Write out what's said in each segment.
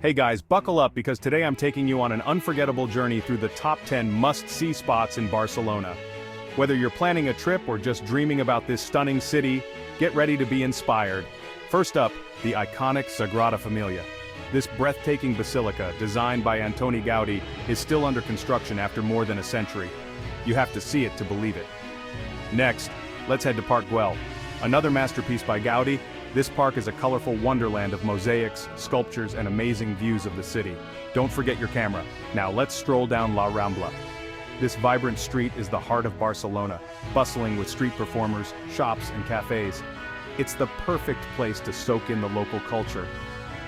Hey guys, buckle up because today I'm taking you on an unforgettable journey through the top 10 must-see spots in Barcelona. Whether you're planning a trip or just dreaming about this stunning city, get ready to be inspired. First up, the iconic Sagrada Familia. This breathtaking basilica, designed by Antoni Gaudí, is still under construction after more than a century. You have to see it to believe it. Next, let's head to Park Güell. Another masterpiece by Gaudí. This park is a colorful wonderland of mosaics, sculptures, and amazing views of the city. Don't forget your camera. Now let's stroll down La Rambla. This vibrant street is the heart of Barcelona, bustling with street performers, shops, and cafes. It's the perfect place to soak in the local culture.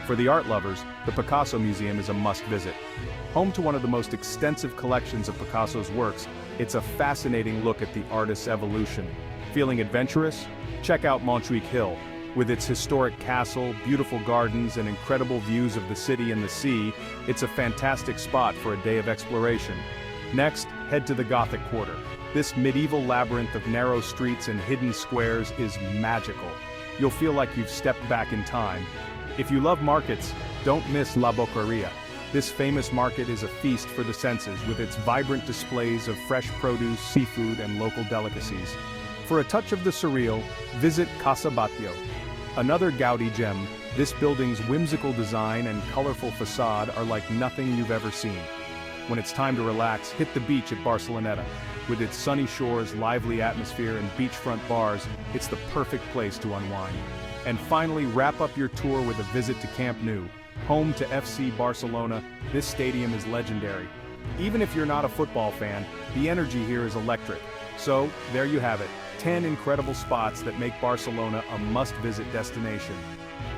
For the art lovers, the Picasso Museum is a must-visit. Home to one of the most extensive collections of Picasso's works, it's a fascinating look at the artist's evolution. Feeling adventurous? Check out Montjuïc Hill. With its historic castle, beautiful gardens, and incredible views of the city and the sea, it's a fantastic spot for a day of exploration. Next, head to the Gothic Quarter. This medieval labyrinth of narrow streets and hidden squares is magical. You'll feel like you've stepped back in time. If you love markets, don't miss La Boqueria. This famous market is a feast for the senses with its vibrant displays of fresh produce, seafood, and local delicacies. For a touch of the surreal, visit Casa Batlló. Another Gaudí gem, this building's whimsical design and colorful facade are like nothing you've ever seen. When it's time to relax, hit the beach at Barceloneta. With its sunny shores, lively atmosphere, and beachfront bars, it's the perfect place to unwind. And finally, wrap up your tour with a visit to Camp Nou. Home to FC Barcelona, this stadium is legendary. Even if you're not a football fan, the energy here is electric. So, there you have it. 10 incredible spots that make Barcelona a must-visit destination.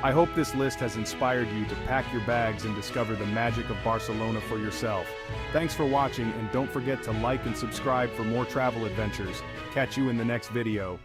I hope this list has inspired you to pack your bags and discover the magic of Barcelona for yourself. Thanks for watching, and don't forget to like and subscribe for more travel adventures. Catch you in the next video.